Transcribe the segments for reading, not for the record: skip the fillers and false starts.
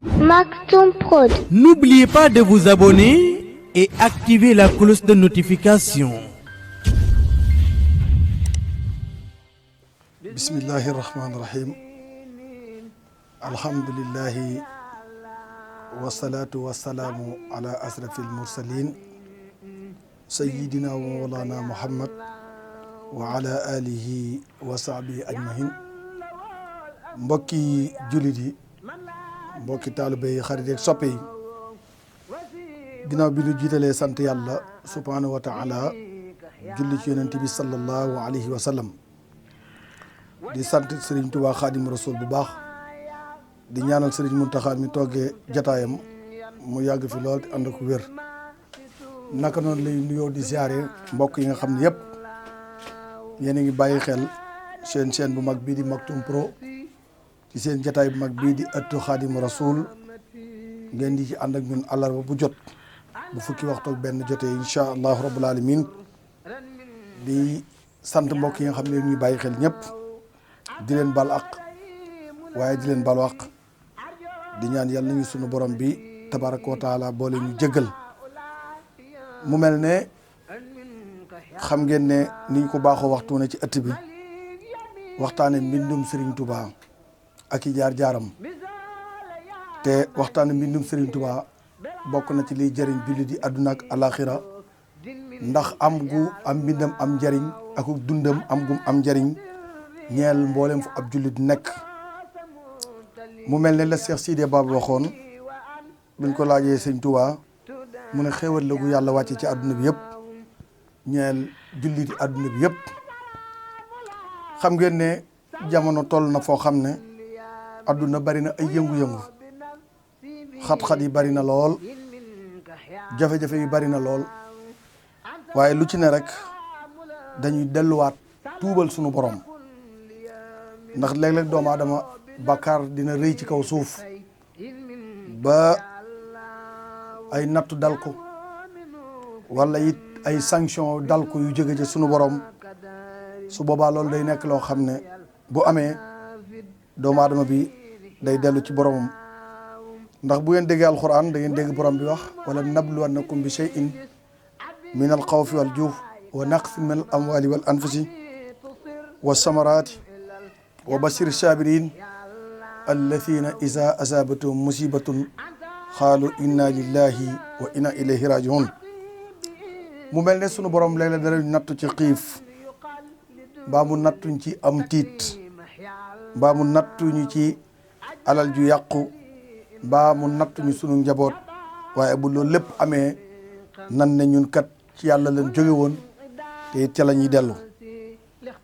Maktoum Prod. N'oubliez pas de vous abonner et activer la cloche de notification. Bismillahi rahmani rahim. Alhamdulillahi wassalatu wassalamu ala asrafil mursalin sayyidina wa mawlana Muhammad wa ala alihi wa sahbihi ajmahin. Mbokki jullit yi, mbokki taalibe yi, xarit ak soppe yi, ginnaaw bi ñu jiitalee sant yàlla subhanahu wa taala, julli ci yonent bi sallallahu alayhi wa sallam, di sant Serigne Touba Khadim Rasoul bu baax, di ñaanal Serigne Mountakha mi toogee jataayam mu yàgg fi lool te ànd ak wér. Naka noonu lay nuyoo di ziare mbokk yi nga xam ne yëpp yéen a ngi bàyyi xel seen chaîne bu mag bii di Maktoum Pro ci seen jataay bu mag bii di ëttu Khadim Rasoul, ngeen di ci ànd ak ñun àllarba bu jot bu fukki waxtu ak benn jotee incha allahu rabbul alamin. di sant mbokk yi nga xam ne ñuy bàyyi xel ñëpp, di leen bal ak waaye di leen balu ak, di ñaan yàlla nañu sunu borom bi tabaraka wa taala boole ñu jëggal. mu mel ne xam ngeen ne ni ñu ko baaxoo waxtu ne ci ëtt bi waxtaane mbindum Serigne Touba ak i jaar-jaaram, te waxtaane mbindum Serigne Touba bokk na ci liy jëriñ jullit di àdduna ak alaxira, ndax am gu am mbindam am njëriñ ak dundam am gum am njëriñ ñeel mboolem fu ab jullit nekk. mu mel ne la Cheikh Sidé Baba waxoon buñ ko laajee Serigne Touba, mu ne xéewal la gu yàlla wàcce ci àdduna bi yëpp ñeel julliti àdduna bi yëpp. xam ngeen ne jamono toll na foo xam ne àdduna bari na ay yëngu-yëngu, xat-xat yi bari na lool, jafe-jafe yi bari na lool, waaye lu ci ne rek dañuy delluwaat tuubal sunu borom, ndax léeg-léeg doomu aadama bàkkaar dina rëy ci kaw suuf ba ay nattu dal ko wala it ay sanction dal ko yu jóge ci sunu borom. su boobaa loolu day nekk loo xam ne bu amee doomu aadama bi day dellu ci boromam, ndax bu ngeen déggee alquran da ngeen dégg borom bi wax wala nabluwannakum bi shay'in min al xawfi wal juuf wa naqsin min al amwali wal anfusi wa samarati wa bashir sabirin alladina ida asabatum musibatun xaalu inna lillahi wa inna ilayhi rajiun. mu mel ne sunu borom léeg-léeg dara nattu ci xiif, mbaa mu nattuñ ci am tiit, mbaa mu nattuñu ci alal ju yàqu, mbaa mu nattuñu sunu njaboot. waaye bu loolu lépp amee nan ne ñun kat ci yàlla leen jóge woon te it ca la ñuy dellu.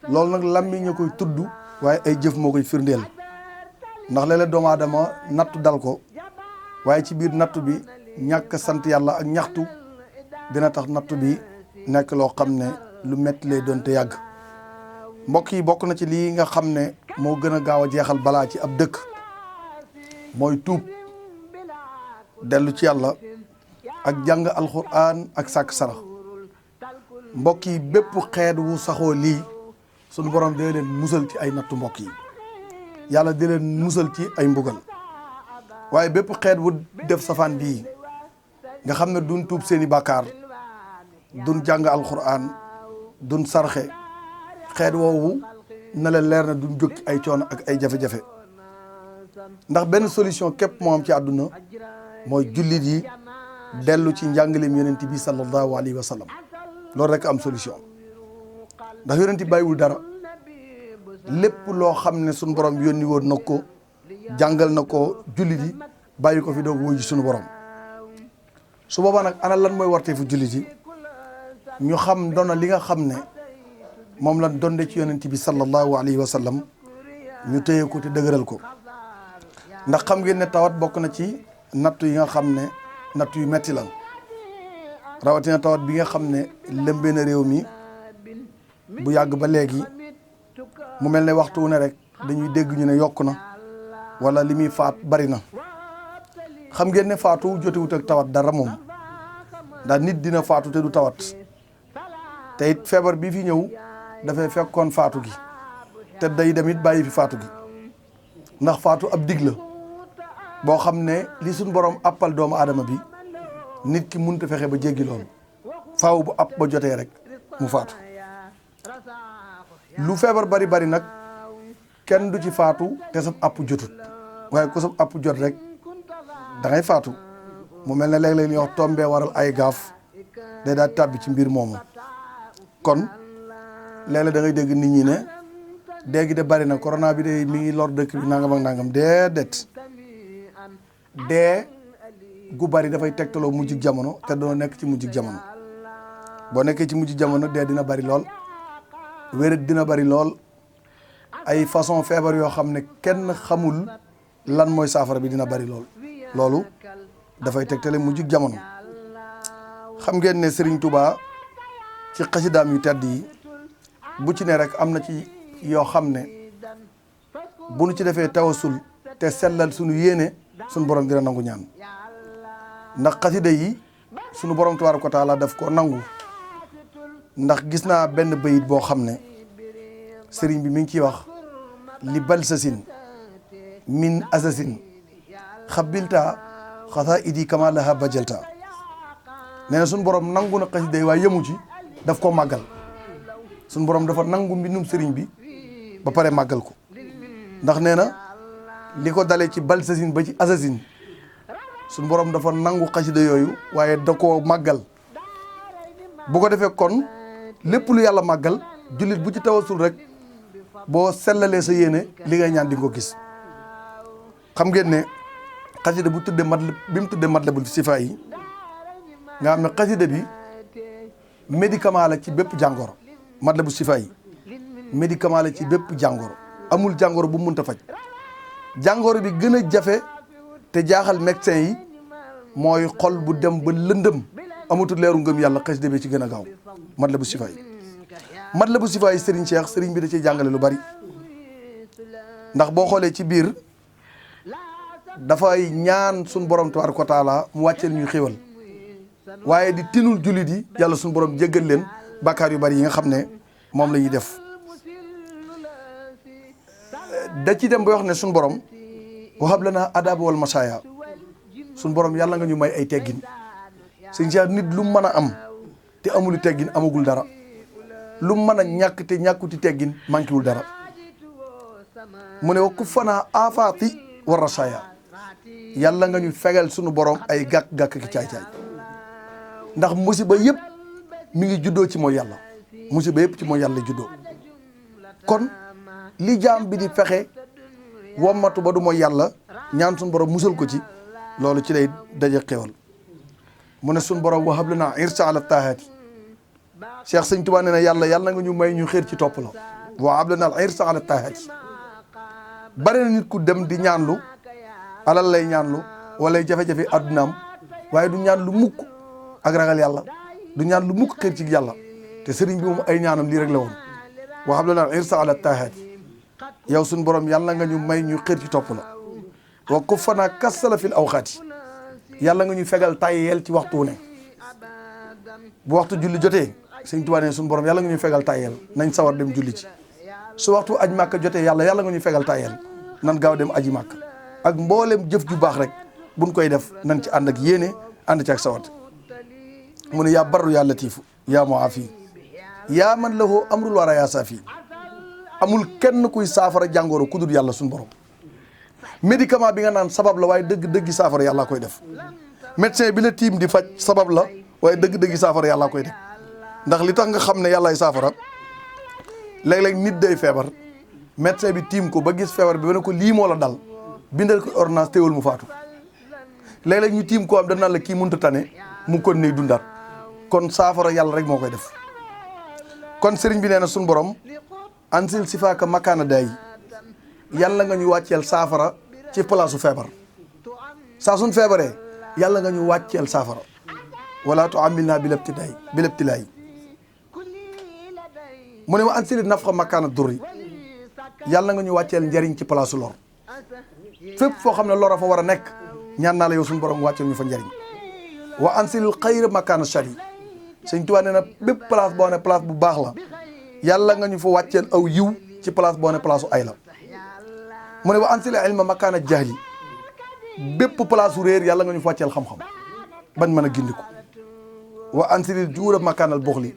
loolu nag làmmiñ ñu koy tudd waaye ay jëf moo koy firndeel, ndax léeg-léeg doomu aadama nattu dal ko, waaye ci biir nattu bi ñàkk sant yàlla ak ñaxtu dina tax nattu bi nekk loo xam ne lu metti lay doon te yàgg. mbokk yi, bokk na ci lii nga xam ne moo gën a gaaw a jeexal balaa ci ab dëkk mooy tuub, dellu ci yàlla ak jàng alxuraan ak sàkk sarax. mbokk yi, bépp xeet wu saxoo lii sunu borom dee leen musal ci ay nattu. mbokk yi, yàlla dee leen musal ci ay mbugal. waaye bépp xeet wu def safaan bii nga xam ne duñ tuub seeni bàkkaar, duñ jàng alxuraan, duñ sarxe, xeet woowu na leen leer na duñ jóg ci ay coono ak ay jafe-jafe. ndax benn solution képp moo am ci àdduna mooy jullit yi dellu ci njàngaleem yonent bi sallallahu alayhi wa sallam. loolu rek am solution, ndax yonent bi bàyyiwul dara. lépp loo xam ne suñu borom yónni woon na ko, jàngal na ko jullit yi, bàyyi ko fi doog wuyu suñu borom. su boobaa nag ana lan mooy warteefu jullit yi? ñu xam doona li nga xam ne moom lan donde ci yonent bi sallallahu alayhi wa sallam, ñu téye ko te dëgëral ko. ndax xam ngeen ne tawat bokk na ci nattu yi nga xam ne nattu yu metti la, rawatina tawat bi nga xam ne lëmbee na réew mi bu yàgg ba léegi. mu mel ne waxtu wu ne rek dañuy dégg ñu ne yokk na wala li muy faat bari na. xam ngeen ne faatu jotewut ak tawat dara moom, ndax nit dina faatu te du tawat. te it feebar bi fi ñëw dafay fekkoon faatu gi, te day demit bàyyi fi faatu gi, ndax faatu ab dig la. boo xam ne li suñ borom appal doomu aadama bi nit ki mënut a fexe ba jéggi loolu faaw bu app ba jotee rek mu faatu lu feebar bari bari nag kenn du ci faatu te sab app jotut waaye ku sab app jot rek da ngay faatu mu mel ne léeg-léeg li ñuy wax tombee waral ay gaaf day daal tàbbi ci mbir moomu kon léeg-léeg da ngay dégg nit ñi ne dégg de bari na corona bi de mi ngi lor dëkk bi nangam ak nangam déedéet dee gu bari dafay tegtaloo mujjug jamono te doo nekk ci mujjug jamono boo nekkee ci mujjug jamono dee dina bari lool wéret dina bari lool ay façon feebar yoo xam ne kenn xamul lan mooy saafara bi dina bari lool loolu dafay tegtale mujjug jamono xam ngeen ne Serigne Touba ci xasidaam yu tedd yi bu ci ne rek am na ci yoo xam ne bu nu ci defee tawasul te sellal sunu yéene sunu borom dina nangu ñaan ndax xasida yi sunu borom tabaaraka wa taala daf ko nangu ndax gis naa benn bayit boo xam ne sëriñ bi mi ngi ciy wax li balsasin min asasin xabilta xasaa idi kama laha bajalta nee na sunu borom nangu na xasida yi waaye yemu ci daf ko màggal sunu borom dafa nangu mbindum sëriñ bi ba pare màggal ko ndax nee na li ko dalee ci balsasin ba ci asasin suñu borom dafa nangu xasida yooyu waaye da koo màggal bu ko defee kon lépp lu yàlla màggal jullit bu ci tawasul rek boo sellalee sa yéene li ngay ñaan di nga ko gis xam ngeen ne xasida bu tuddee bi mu tuddee Matlabul Sifaa yi nga xam ne xasida bi médicament la ci bépp jàngoro. Matlabul Sifaa yi médicament la ci bépp jàngoro amul jàngoro bu mu mënta faj jàngoro bi gën a jafe te jaaxal médecin yi mooy xol bu dem ba lëndëm amatul leeru ngëm yàlla xasida bi ci gën a gaaw Matlabul Sifaa yi Matlabul Sifaa yi Serigne Cheikh Serigne bi da ciy jàngale lu bari ndax boo xoolee ci biir dafay ñaan suñu borom tabaaraka wa taala mu wàcceel ñuy xéwal waaye di tinul jullit yi yàlla suñu borom jéggal leen bàkkaar yu bari yi nga xam ne moom la ñuy def da ci dem ba wax ne suñu borom wahab lana adab wal masaya suñu borom yàlla nga ñu may ay teggin sëñ Cheikh nit lu mën a am te amul teggin amagul dara lu mën a ñàkk te ñàkkuti teggin manqué wul dara mu ne wa ku fanaa afaati war rasaya yàlla nga ñu fegal suñu borom ay gàkk-gàkk ki caay-caay ndax musiba yëpp mi ngi juddoo ci mooy yàlla musiba yëpp ci mooy yàlla juddoo kon li jaam bi di fexe wommatu ba du mooy yàlla ñaan suñu borom musal ko ci loolu ci lay daje xewal mu ne suñu borom wahab lana irsa ala tahaati Cheikh Sëñ Tuubaa nee na yàlla nga ñu may ñu xéer ci topp la wahab lana al irsa ala tahaati bari na nit ku dem di ñaanlu alal lay ñaanlu wala jafe-jafe addunaam waaye du ñaan lu mukk ak ragal yàlla du ñaan lu mukk xéer ci yàlla te sëriñ bi moom ay ñaanam lii rek la woon wahab lana al irsa ala tahaati yow suñu borom yàlla nga ñu may ñu xéer ci topp la wa ku fanaa kassala fil awxaati yàlla nga ñu fegal tàyyeel ci waxtu wu ne bu waxtu julli jotee Sëñ Tuubaa ne suñu borom yàlla nga ñu fegal tàyyeel nañ sawar dem julli ci su waxtu aj màkk jotee yàlla nga ñu fegal tàyyeel nan gaaw dem aji màkk ak mboolem jëf ju baax rek buñ koy def nañ ci ànd ak yéene ànd ci ak sawat mu ne yaa barru yaa latiifu yaa muafi yaa man lahu amrul wara yaa saafi amul kenn kuy saafara jàngoro ku dul yàlla suñu borom médicament bi nga naan sabab la waaye dëgg saafara yàlla koy def médecin bi la tiim di faj sabab la waaye dëgg saafara yàlla koy def ndax li tax nga xam ne yàllaay saafara léeg-léeg nit day feebar médecin bi tiim ko ba gis feebar bi ba ne ko lii moo la dal bindal ko ordonnance teewul mu faatu léeg-léeg ñu tiim ko am danaan la kii mënut a tane mu kon ne dundaat kon saafara yàlla rek moo koy def kon sëriñ bi nee na suñu borom ansil sifaaka makaana day yàlla nga ñu wàcceel saafara ci palaasu feebar saa suñ feebaree yàlla nga ñu wàcceel saafara wala tuamilna bilabtilaay mu ne wa ansili nafxa makaana durri yàlla nga ñu wàcceel njariñ ci palaasu lor fépp foo xam ne lor a fa war a nekk ñaan naa la yow suñu borom wàcceel ñu fa njariñ wa ansilil xayra makaana shari Sëñ Tuubaa nee na bépp place boo ne place bu baax la yàlla nga ñu fa wàcceel aw yiw ci place boo ne place u ay la mu ne wa ansila ilma makaana jahli bépp place réer yàlla nga ñu wàcceel xam-xam bañ mën a gindiku wa ansiril juura makaanal buxli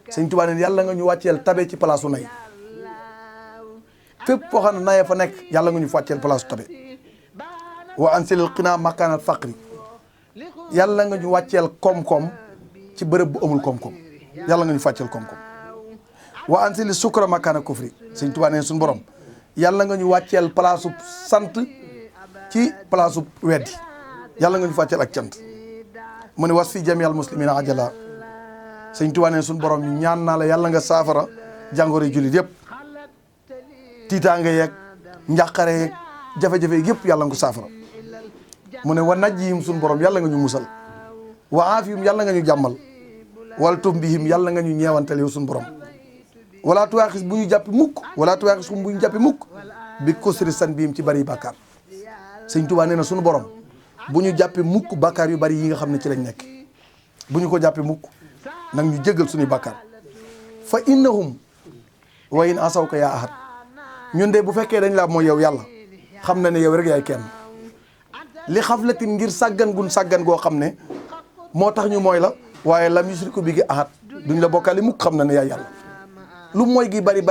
sëñ Tuubaa ne yàlla nga ñu wàcceel tabe ci place u nay fépp foo xam ne naye fa nekk yàlla nga ñu wàcceel place u tabe wa ansiril xinaa makaanal faqri yàlla nga ñu wàcceel koom-koom ci bërëb bu amul koom-koom yàlla nga ñu wàcceel koom-koom wa ansiril sukra makaanal kufri sëñ Tuubaa ne suñu borom yàlla nga ñu wàcceel place u sant ci place u weddi yàlla nga ñu wàcceel ak cant mu ne was fi jamial muslimina ajala sëñ Tuubaa ne suñu borom ñu ñaan naa la yàlla nga saafara jàngoro jullit yëpp tiitaange yeeg njàqare yeeg jafe-jafe yëpp yàlla nga ko saafara mu ne wa najjihim suñu borom yàlla nga ñu musal wa aafihim yàlla nga ñu jàmmal wal tuf bihim yàlla nga ñu ñeewantal yow suñu borom wala tuwaaxis bu ñu jàppi mukk wala tuwaaxis bu ñu jàppi mukk bi kusri san biim ci bari bàkkaar sëñ Tuubaa nee na suñu borom bu ñu jàppi mukk bàkkaar yu bari yi nga xam ne ci lañ nekk bu ñu ko jàppi mukk nag ñu jéggal suñuy bàkkaar fa innahum wa in asawka yaa ahad ñun de bu fekkee dañ laa mooy yow yàlla xam na ne yow rek yaay kenn li xaflatin ngir sàggan gun sàggan goo xam ne moo tax ñu mooy la waaye lam yusriku bi gi ahad duñ la bokkaale mukk xam na ne yaay yàlla lu mooy gi bari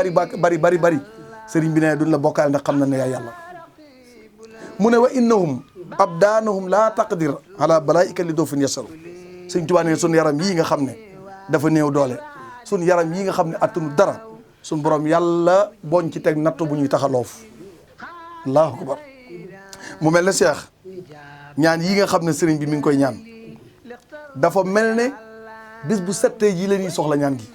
sëriñ bi ne duñ la bokkaale ndax xam na ne yaay yàlla mu ne wa innahum abdaanahum laa taqdir ala balaika li doofin yasaru sëñ Tuubaa ne suñ yaram yii nga xam ne dafa néew doole suñ yaram yii nga xam ne attunu dara suñ borom yàlla boñ ci teg nattu bu ñuy taxaloof allahu akbar mu mel ne Cheikh ñaan yi nga xam ne sëriñ bi mi ngi koy ñaan dafa mel ne bis bu settee ji la ñuy soxla ñaan gi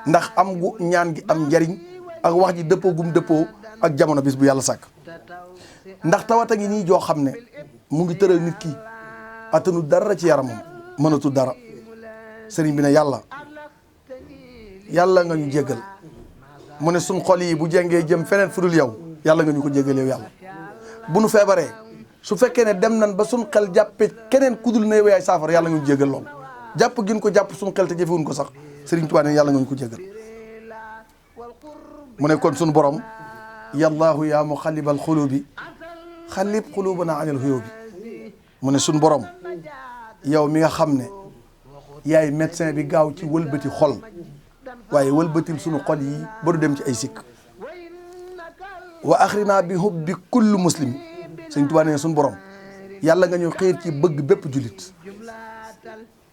ndax am gu ñaan gi am njariñ ak wax ji dëppoo gum dëppoo ak jamono bis bu yàlla sàkk ndax tawata ngi nii joo xam ne mu ngi tëral nit ki attanu dara ci yaramam mënatu dara sëriñ bi ne yàlla nga ñu jéggal mu ne suñ xol yi bu jengee jëm feneen fu dul yow yàlla nga ñu ko jéggal yow yàlla bu nu feebaree su fekkee ne dem nan ba suñ xel jàppe keneen kudul ne yaay saafara yàlla nga ñu jéggal lool jàpp gin ko jàpp suñ xel te jëfewuñ ko sax sëriñ Tuubaa ne yàlla nga ñu ko jéggal mu ne kon suñu borom yallaahu yaa muxallibal xulubi xallib xulubana anil xuyubi mu ne suñu borom yow mi nga xam ne yaay médecin bi gaaw ci wëlbati xol waaye wëlbatil suñu xol yi ba du dem ci ay sikk wa axrina bi hubbi kullu muslim sëñ Tuubaa ne suñu borom yàlla nga ñu xiir ci bëgg bépp jullit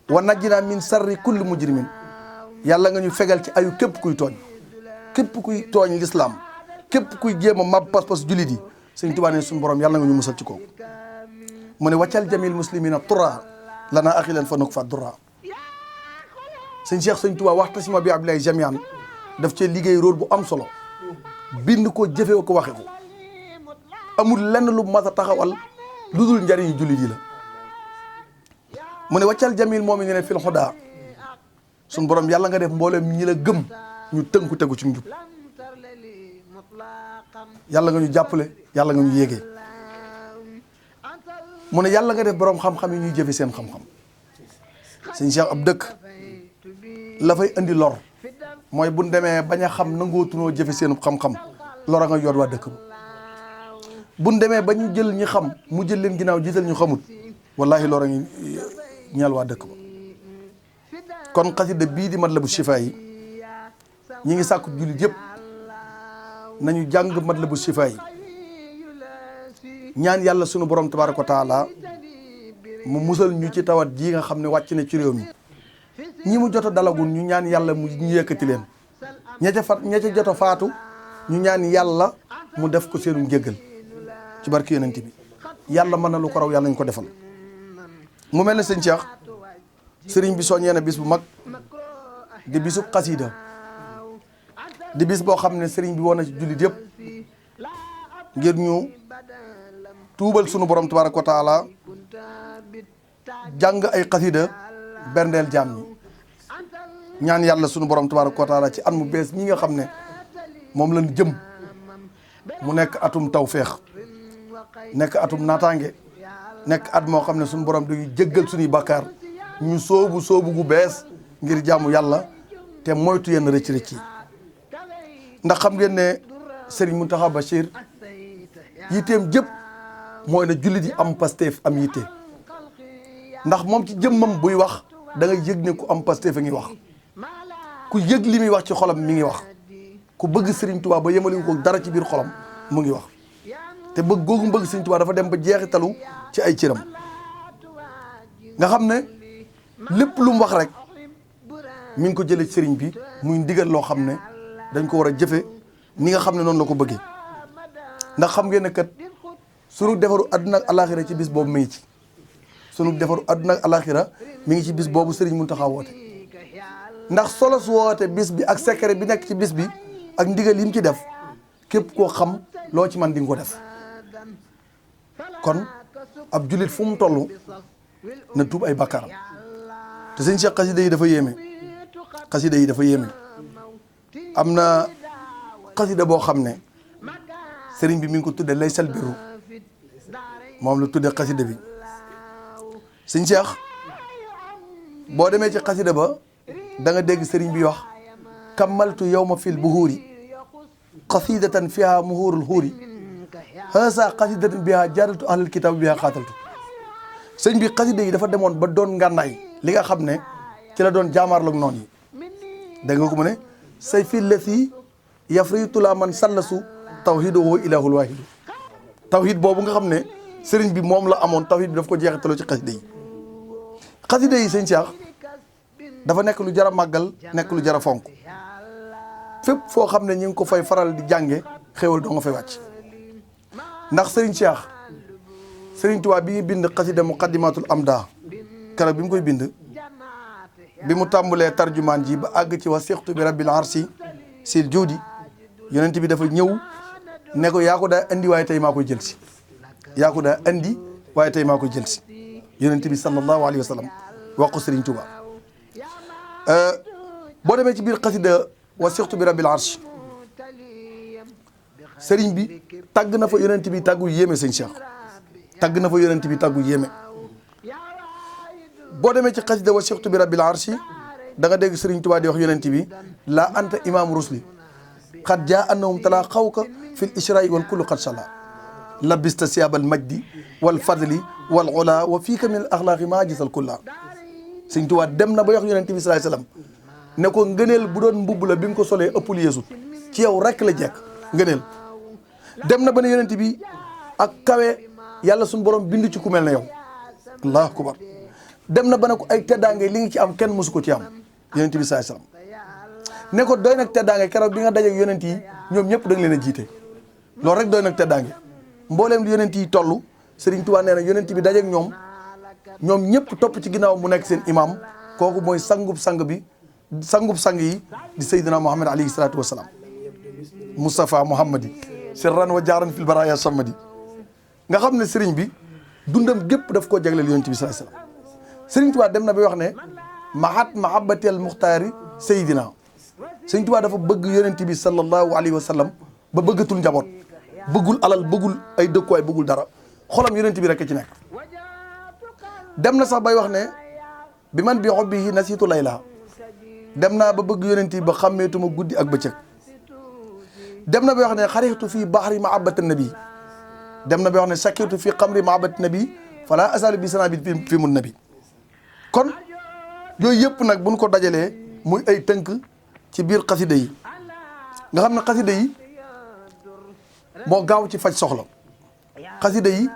wa najjina min sarri kulli mujrimin yàlla nga ñu fegal ci ayu képp kuy tooñ képp kuy tooñ lislaam képp kuy jéem a mab pas-pas jullit yi sëñ Tuubaa ne suñu borom yàlla nga ñu musal ci kooku mu ne waccal jamil muslimina tura lana axilan fa nuk fa dura sëñ Cheikh sëñ Tuubaa waxtasima bi Abdoulaye Jamian daf cee liggéey rôle bu am solo bind ko jëfe ko waxe ko amul lenn lu mas a taxawal lu dul njariñu jullit yi la mu ne waccal jamil moom ne fil xudaa suñ borom yàlla nga def mboolem ñi la gëm ñu tënku tegu ci njub yàlla nga ñu jàppale yàlla nga ñu yéegee mu ne yàlla nga def borom xam-xam yi ñuy jëfe seen xam-xam sëñ Cheikh ab dëkk la fay indi lor mooy buñ demee bañ a xam nangootunoo jëfe seen xam-xam lor a nga yor waa dëkk ba buñ demee ba ñu jël ñi xam mu jël leen ginnaaw jiital ñu xamut wallahi lor a ngi ñeel waa dëkk ba kon xasida bii di Matlabu Chifa yi ñi ngi sàkku jullit yëpp nañu jàng Matlabu Chifa yi ñaan yàlla sunu borom tabaaraka wa taala mu musal ñu ci tawat ji nga xam ne wàcc na ci réew mi ñi mu jot a dalagul ñu ñaan yàlla mu ñu yëkkati leen ña ca jot a faatu ñu ñaan yàlla mu def ko seenu njéggal ci barke yonent bi yàlla mën na lu ko raw yàlla ñu ko defal mu mel ne sëñ Cheikh sëriñ bi soññee na bis bu mag di bisu xasida di bis boo xam ne sëriñ bi woon na ci jullit yëpp ngir ñu tuubal sunu borom tabaaraka wa taala jàng ay xasida berndeel jaam ñi ñaan yàlla sunu borom tabaaraka wa taala ci at mu bees ñi nga xam ne moom lañ jëm mu nekk atum tawféex nekk atum naataange nekk at moo xam ne sunu borom dañuy jéggal suñuy bàkkaar ñu soobu gu bees ngir jaamu yàlla te moytu yenn rëcc-rëcc yi ndax xam ngeen ne Serigne Mountakha Bachir yitteem jëpp mooy na jullit yi am pasteef am yitte ndax moom ci jëmmam buy wax da ngay yëg ne ku am pasteef a ngi wax ku yëg li muy wax ci xolam mi ngi wax ku bëgg Serigne Touba ba yemaliwu ko dara ci biir xolam mu ngi wax te bëgg googu mu bëgg Serigne Touba dafa dem ba jeexitalu ci ay cëram nga xam ne lépp lu mu wax rek mi ngi ko jëlee ci Serigne bi muy ndigal loo xam ne dañ ko war a jëfe ni nga xam ne noonu la ko bëggee ndax xam ngeen ne kat sunu defaru àdduna ak alaxira ci bis boobu mi ngi ci sunu defaru àdduna ak alaxira mi ngi ci bis boobu Serigne Mountakha woote ndax solo su woote bis bi ak secret bi nekk ci bis bi ak ndigal yi mu ci def képp koo xam loo ci man di nga ko def kon ab jullit fu mu toll na tuub ay bakkaaram te sëñ Cheikh xasida yi dafa yéeme xasida yi dafa yéeme am na xasida boo xam ne sëriñ bi mi ngi ko tudde laysal birru moom la tudde xasida bi sëñ Cheikh boo demee ci xasida ba da nga dégg sëriñ bi wax kammaltu yawma fil buhuuri qasidatan fiha muhurul huuri hasa qasidatan biha jaadaltu ahlal kitab biha xaataltu sëñ bi xasida yi dafa demoon ba doon ngànnaay li nga xam ne ci la doon jaamaarloog noonu yi dégg nga ko mu ne say fii lati yafritula man sallasu tawhiduhu ilahul wahidu tawhid boobu nga xam ne sëriñ bi moom la amoon tawhid bi daf ko jeexitaloo ci xasida yi sëñ Cheikh dafa nekk lu jar a màggal nekk lu jar a fonk fépp foo xam ne ñu ngi ko fay faral di jànge xéwal doo nga fay wàcc ndax sëriñ Cheikh sëriñ Tuubaa bi bind xasida muqaddimatul amda keroog bi mu koy bind bi mu tàmbulee tarjumaan ji ba àgg ci wa sixtu bi rabbil arsi sil juudi yonent bi dafa ñëw ne ko yaa ko daa indi waaye tey maa koy jël si yaa ko daa indi waaye tey maa koy jël si yonent bi sallallahu alayhi wa sallam wax ko sëriñ Tuubaa boo demee ci biir xasida wa sixtu bi rabbil arsi sëriñ bi tàgg na fa yonent bi tàggu yéeme sëñ Cheikh tàgg na fa yonent bi tàggu yéeme boo demee ci xasida wa sixtu bi rabbil arsi da nga dégg sëriñ Tuubaa di wax yonent bi la anta imam rusli xad jaa annahum talaa xawka fil ishraai wal kullu xad sala labista siyaabal majdi wal fadli wal ula wa fiika min al axlaaqi maa gisal kulla sëriñ Tuubaa dem na ba wax yonent bi salaay salaam ne ko ngëneel bu doon mbubb la bi nga ko solee ëppul yeesut ci yow rek la jekk ngëneel dem na ba ne yonent bi ak kawe yàlla suñu borom bind ci ku mel ne yow allahu akbar dem na ba ne ko ay teddaange li nga ci am kenn mosu ko ci am yonent bi salaay salaam ne ko doy nag teddaange keroog bi nga dajeeg yonent yi ñoom ñëpp da nga leen a jiite loolu rek doy nag teddaange mbooleem li yonent yi toll Serigne Touba nee na yonent bi dajeeg ñoom ñëpp topp ci ginnaaw mu nekk seen imam kooku mooy sangub sang bi sangub sang yi di Seydina Muhammad alayhi salaatu wa salaam Moustapha Muhammadi sirran wa jaaran fil baraya samadi nga xam ne Serigne bi dundam gépp daf koo jagleel yonent bi salaay salaam Serigne Touba dem na ba wax ne mahat mahabbatil muxtaari Seydina Serigne Touba dafa bëgg yonent bi sallallahu alayhi wa sallam ba bëggatul njaboot bëggul alal bëggul ay dëkkuwaay bëggul dara xolam yonent bi rek ci nekk dem na sax bay wax ne bi man bi hubbihi nasiitu layla dem naa ba bëgg yonent bi ba xàmmeetuma guddi ak bëccëg dem na ba wax ne xarixtu fii baxri mahabbati nabi dem na ba wax ne sakirtu fii xamri mahabbati nabi fala asalu bi sana bi fi mun nabi kon yooyu yëpp nag buñ ko dajalee muy ay tënk ci biir xasida yi nga xam ne xasida yi moo gaaw ci faj soxla xasida yi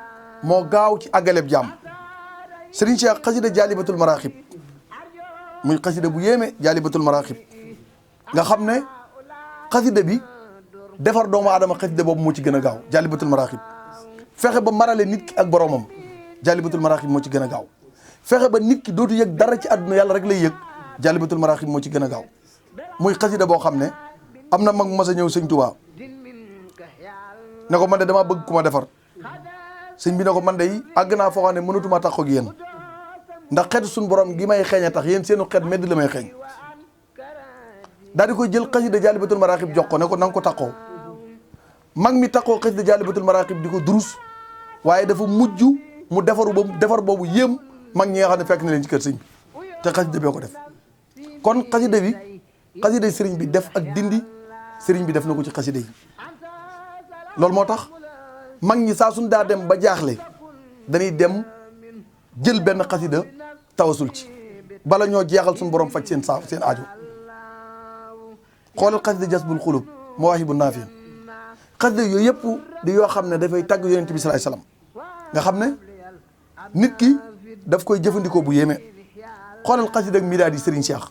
moo gaaw ci àggaleb jàmm Serigne Cheikh xasida jaalibatul maraaxib muy xasida bu yéeme jaalibatul maraaxib nga xam ne xasida bi defar doomu aadama xasida boobu moo ci gën a gaaw jaalibatul maraaxib fexe ba marale nit ki ak boromam jaalibatul maraaxib moo ci gën a gaaw fexe ba nit ki dootu yëg dara ci àdduna yàlla rek lay yëg jaalibatul maraaxib moo ci gën a gaaw muy xasida boo xam ne am na mag mas a ñëw sëñ Tuubaa ne ko man de damaa bëgg ku ma defar sëñ bi ne ko man de àgg naa foo xam ne mënatuma tax ak yéen ndax xeetu suñu borom gi may xeeñ a tax yéen seenu xeet medd la may xeeñ daal di koy jël xasida jaalibatul maraaxib jox ko ne ko na nga ko taxoo mag mi taxoo xasida jaalibatul maraaxib di ko durus waaye dafa mujj mu defar boobu yéem mag ñi nga xam ne fekk na leen ci kër sëñ bi te xasida bee ko def kon xasida bi xasida sëriñ bi def ak dindi sëriñ bi def na ko ci xasida yi loolu moo tax mag ñi saa suñ daa dem ba jaaxle dañuy dem jël benn xasida tawasul ci bala ñoo jeexal suñu borom faj seen aajo xoolal xasida jasbul xulub mawaahibu naafi xasida yooyu yëpp di yoo xam ne dafay tàgg yonent bi salaay salaam nga xam ne nit ki daf koy jëfandikoo bu yéeme xoolal xasida ak midaad yi Serigne Cheikh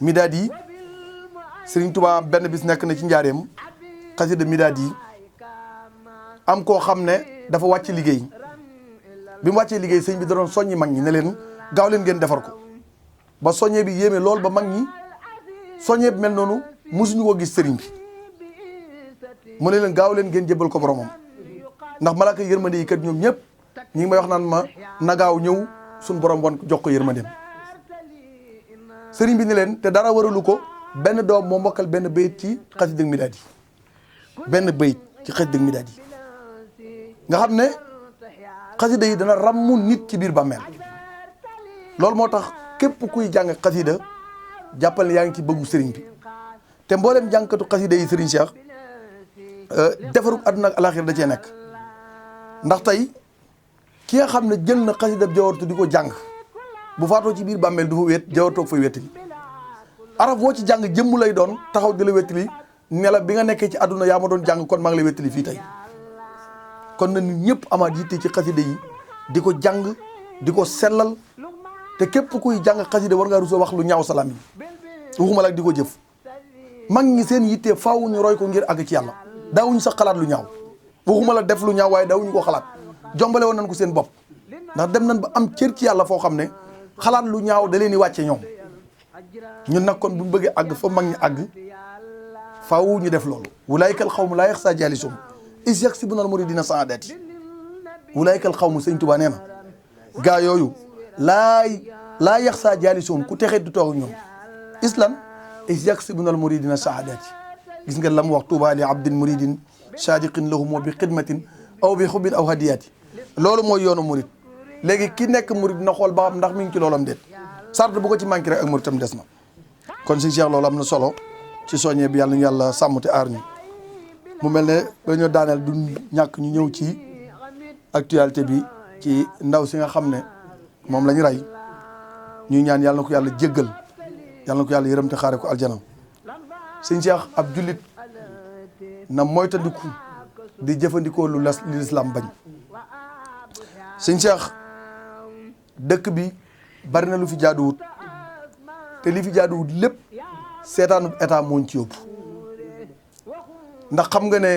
midaad yi Serigne Touba benn bis nekk na ci njaareem xasida midaad yi am koo xam ne dafa wàcc liggéey bi mu wàccee liggéey sëñ bi da doon soññi mag ñi ne leen gaaw leen ngeen defar ko ba soññee bi yéeme lool ba mag ñi soññee bi mel noonu mosuñu ko gis sëriñ bi mu ne leen gaaw leen ngeen jébbal ko boromam ndax malaaka yërmande yi kat ñoom ñëpp ñi ngi may wax naan ma na gaaw ñëw suñu borom wan jox ko yërmandeem sëriñ bi ne leen te dara waralu ko benn doom moo mokkal benn bayit ci xasida midaad yi benn bayit ci xasida midaad yi nga xam ne xasida yi dana ràmmu nit ci biir bàmmeel loolu moo tax képp kuy jàng xasida jàppal ne yaa ngi ci bëggu sëriñ bi te mboolem jàngkatu xasida yi sëriñ Cheikh defarug àdduna ak alaxira da cee nekk ndax tey ki nga xam ne jël na xasida jawartu di ko jàng bu faatoo ci biir bàmmeel du fa wéet jawartoog fay wéttali araf boo ci jàng jëmm lay doon taxaw di la wéttali ne la bi nga nekkee ci àdduna yaa ma doon jàng kon maa ngi lay wéttali fii tey kon na nit ñëpp amaat yitte ci xasida yi di ko jàng di ko sellal te képp kuy jàng xasida war ngaa rusoo wax lu ñaaw salaam yi waxuma la ak di ko jëf mag ñi seen yitte faaw ñu roy ko ngir àgg ci yàlla daawuñu sax xalaat lu ñaaw waxuma la def lu ñaaw waaye daawuñu ko xalaat jombale woon nañ ko seen bopp ndax dem nañ ba am cër ci yàlla foo xam ne xalaat lu ñaaw da leen di wàcce ñoom ñun nag kon bu ñu bëggee àgg fa mag ñi àgg faaw ñu def loolu wulaykal xawmu laa yaxsaa jaalisuhum is yaksibuna al-muridina saadati wulaykal xawmu sëñ Tuubaa nee na gaa yooyu laa yaxsaa jaalisuhum ku texee du toog ak ñoom islam is yaksibuna al-muridina saadati gis nga la mu wax Tuubaa li abdin muridin sadiqin lahum wa bi xidmatin aw bi xubbin aw hadiyati loolu mooy yoonu murid léegi ki nekk murid na xool ba xam ndax mi ngi ci loolam déet sart bu ko ci manqué rek ak murid tam des na kon sëñ Cheikh loolu am na solo ci soññee bi yàlla ñu yàlla sàmm te aar ñu mu mel ne ba ñoo daaneel du ñàkk ñu ñëw ci actualité bi ci ndaw si nga xam ne moom la ñu rey ñuy ñaan yàlla na ko yàlla jéggal yàlla na ko yàlla yërëm te xaare ko aljana sëñ Cheikh ab jullit na moytandiku di jëfandikoo lu lislaam bañ sëñ Cheikh dëkk bi bari na lu fi jaaduwut te li fi jaaduwut lépp seetaanu état mooñ ci yóbbu ndax xam nga ne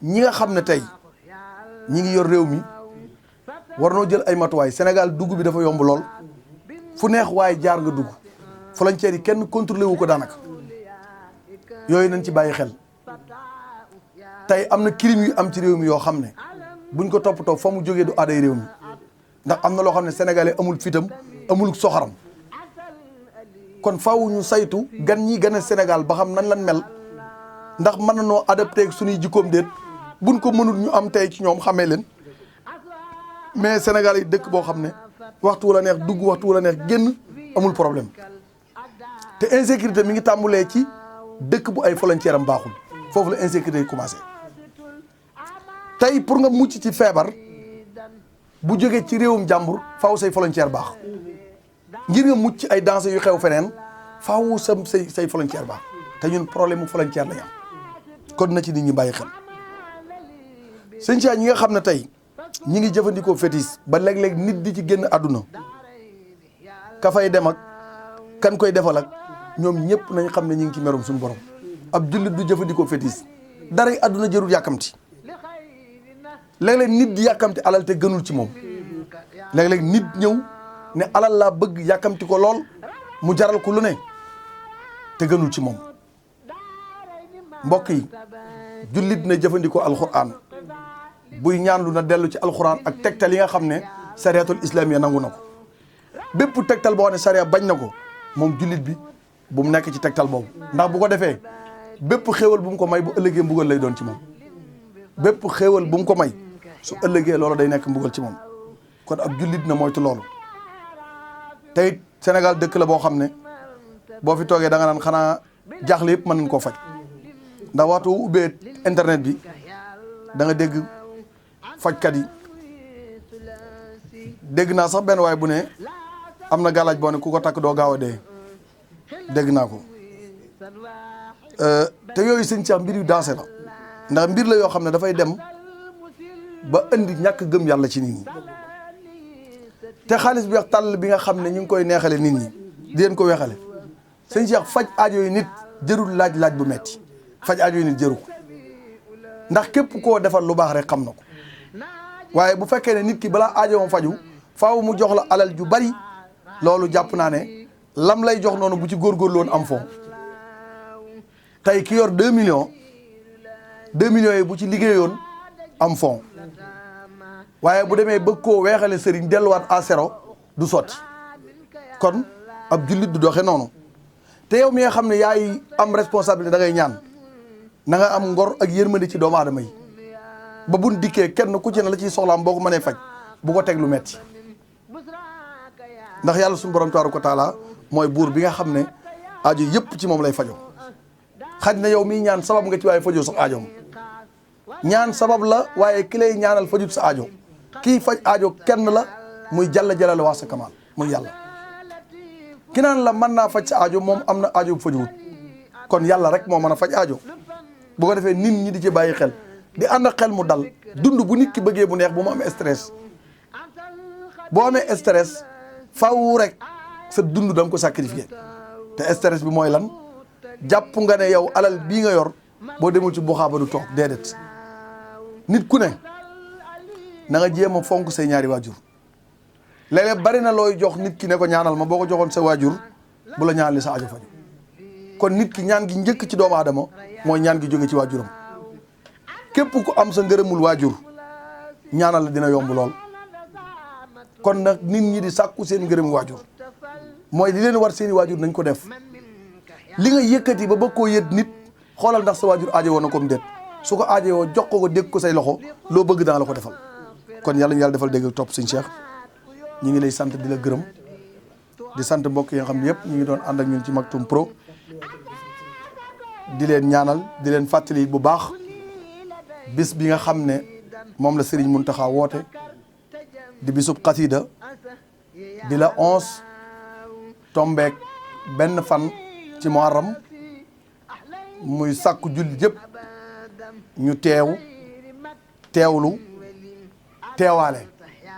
ñi nga xam ne tey ñi ngi yor réew mi war noo jël ay matuwaay Sénégal dugg bi dafa yomb lool fu neex waaye jaar nga dugg frontière yi kenn contrôlé wu ko daanaka yooyu nañ ci bàyyi xel tey am na crime yu am ci réew mi yoo xam ne buñ ko toppatoo fa mu jógee du aaday réew mi ndax am na loo xam ne sénégalais amul fitam amul soxaram kon faaw ñu saytu gan ñi gën a Sénégal ba xam nan lan mel ndax mën na noo adapté ak suñuy jikkoom déet buñ ko mënul ñu am tey ci ñoom xamee leen mais Sénégal yi dëkk boo xam ne waxtu wu la neex dugg waxtu wu la neex génn amul problème te insécurité mi ngi tàmbulee ci dëkk bu ay frontière am baaxul foofu la insécurité yi commencé tey pour nga mucc ci feebar bu jógee ci réewum jàmbur faaw say frontière baax ngir nga mucc ay danse yu xew feneen faaw say frontière baax te ñun problème mu frontière lañ am kon na ci nit ñi bàyyi xel sëñ Cheikh ñi nga xam ne tey ñi ngi jëfandikoo fétiche ba léeg-léeg nit di ci génn àdduna ka fay dem ak kan koy defal ak ñoom ñëpp nañ xam ne ñi ngi ci merum suñu borom ab jullit du jëfandikoo fétiche dara àdduna jërul yàkkamti léeg-léeg nit di yàkkamti alal te gënul ci moom léeg-léeg nit ñëw ne alal laa bëgg yàkkamti ko lool mu jaral ko lu ne te gënul ci moom mbokk yi jullit na jëfandikoo alxuraan buy ñaanlu na dellu ci alxuraan ak tegtal yi nga xam ne sariyatul islamiya nangu na ko bépp tegtal boo xam ne sariya bañ na ko moom jullit bi bu mu nekk ci tegtal boobu ndax bu ko defee bépp xéewal bu mu ko may bu ëllëgee mbugal lay doon ci moom bépp xéewal bu mu ko may su ëllëgee loolu day nekk mbugal ci moom kon ab jullit na moytu loolu te it Sénégal dëkk la boo xam ne boo fi toogee da nga naan xanaa jaaxle yëpp mën nañ koo faj ndax waxtu ubbee internet bi da nga dégg fajkat yi dégg naa sax benn waay bu ne am na gàllaaj boo ne ku ko takk doo gaaw a dee dégg naa ko te yooyu sëñ Cheikh mbir yu dansé la ndax mbir la yoo xam ne dafay dem ba indi ñàkk gëm yàlla ci nit ñi te xaalis bi wax tàll bi nga xam ne ñu ngi koy neexale nit ñi di leen ko weexale sëñ Cheikh faj aajo yi nit jërul laaj bu metti faj aajo yi nit jëru ko ndax képp koo defal lu baax rek xam na ko waaye bu fekkee ne nit ki balaa aajoom faju faaw mu jox la alal ju bari loolu jàpp naa ne lam lay jox noonu bu ci góorgóorlu woon am fond tey ki yor 2 millions yi bu ci liggéeyoon am fond waaye bu demee bëgg koo weexale sëriñ delluwaat à zéro du sotti kon ab jullit du doxe noonu te yow mi nga xam ne yaay am responsabilité da ngay ñaan na nga am ngor ak yërmande ci doomu aadama yi ba buñ dikkee kenn ku ci ne la ciy soxlaam boo ko mënee faj bu ko teg lu metti ndax yàlla suñu borom tabaaraka wa taala mooy buur bi nga xam ne aajo yëpp ci moom lay fajoo xaj na yow miy ñaan sabab nga ci waaye fajoo sax aajoom ñaan sabab la waaye ki lay ñaanal fajut sa aajo kii faj aajo kenn la muy jalla jalal waa sa kamaal muy yàlla ki naan la mën naa faj sa aajo moom am na aajo bu fajuwut kon yàlla rek moo mën a faj aajo bu ko defee nit ñi di ci bàyyi xel di ànd ak xel mu dal dund bu nit ki bëggee bu neex bu mu amee stress boo amee stress faw rek sa dund da nga ko sacrifier te stress bi mooy lan jàpp nga ne yow alal bii nga yor boo demul ci buxaaba du toog déedéet nit ku ne na nga jéem a fonk say ñaari waajur léeg-léeg bari na looy jox nit ki ne ko ñaanal ma boo ko joxoon sa waajur bu la ñaanali sa aajo faju kon nit ki ñaan gi njëkk ci doomu aadama mooy ñaan gi jóge ci waajuram képp ku am sa ngërëmul waajur ñaanal la dina yomb lool kon nag nit ñi di sàkku seen ngërëmu waajur mooy li leen war seeni waajur nañ ko def li nga yëkkati ba bëgg koo yët nit xoolal ndax sa waajur aajo woon na comme déet su ko aajo woo jox ko dégg ko say loxo loo bëgg danga la ko defal kon yàlla ñu yàlla defal dégg topp sëñ Cheikh ñi ngi lay sant di la gërëm di sant mbokk yi nga xam ne yëpp ñu ngi doon ànd ak ñun ci Maktoum Pro di leen ñaanal di leen fàttali bu baax bis bi nga xam ne moom la Serigne Mountakha woote di bisub xasida di la 11 tombeek benn fan ci Muharram muy sàkku julli yëpp ñu teewlu teewaale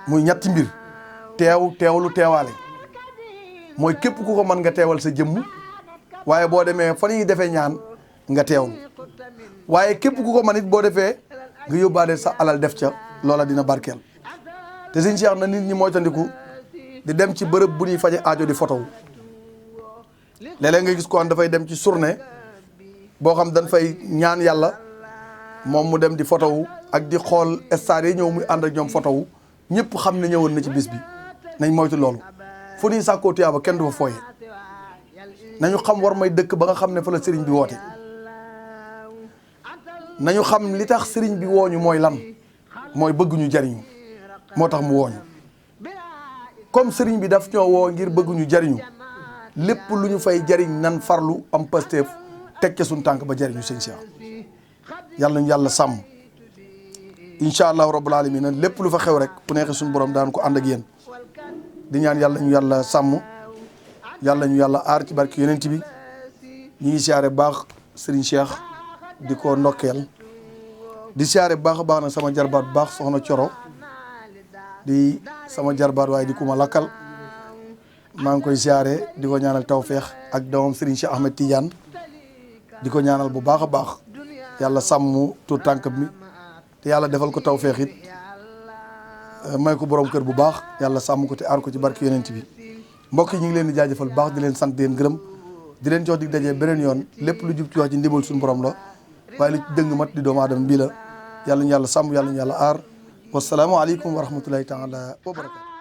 muy ñetti mbir teewlu teewaale mooy képp ku ko mën nga teewal sa jëmm waaye boo demee fa ñuy defee ñaan nga teewlu waaye képp ku ko mën it boo defee nga yóbbaale sa alal def ca loola dina barkeel te sëñ Cheikh na nit ñi moytandiku di dem ci bërëb bu ñuy faje aajo di photo léeg-léeg nga gis ko dafay dem ci journée boo xam dañ fay ñaan yàlla moom mu dem di photo ak di xool stade yi ñëw muy ànd ak ñoom photo ñëpp xam ne ñëwoon na ci bis bi nañ moytu loolu fu ñuy sàkkoo tuyaaba kenn du fa fooye nañu xam war may dëkk ba nga xam ne fa la sëriñ bi woote nañu xam li tax sëriñ bi wooñu mooy lan mooy bëgg ñu jariñu moo tax mu wooñu comme sëriñ bi daf ñoo woo ngir bëgg ñu jariñu lépp lu ñu fay jariñ nan farlu am pasteef teg ca suñu tànk ba jariñu sëñ Cheikh yàlla nañu yàlla sàmm incha allahu rabbul alamin lépp lu fa xew rek bu neexee suñu borom daan ko ànd ak yéen di ñaan yàlla ñu yàlla sàmm yàlla ñu yàlla aar ci barke yonent bi ñi ngi siyaare baax Serigne Cheikh di ko ndokkeel di siyaare baax a baax nag sama jarbaat bu baax soxna Coro di sama jarbaat waaye di ku ma lakkal maa ngi koy siyaare di ko ñaanal tawféex ak doomam Serigne Cheikh Ahmed Tidiane di ko ñaanal bu baax a baax yàlla sàmm tuut tànk mi te yàlla defal ko tawféex it may ko borom kër bu baax yàlla sàmm ko te aar ko ci barke yonent bi mbokk yi ñu ngi leen di jaajëfal bu baax di leen sant di leen gërëm di leen jox dig dajee beneen yoon lépp lu jub ci wax ci ndimbal suñu borom la waaye lu ci dëng mat di doomu aadama bii la yàlla ñu yàlla sàmm yàlla ñu yàlla aar wasalaamu aleykum wa rahmatullahi taala wa barakatu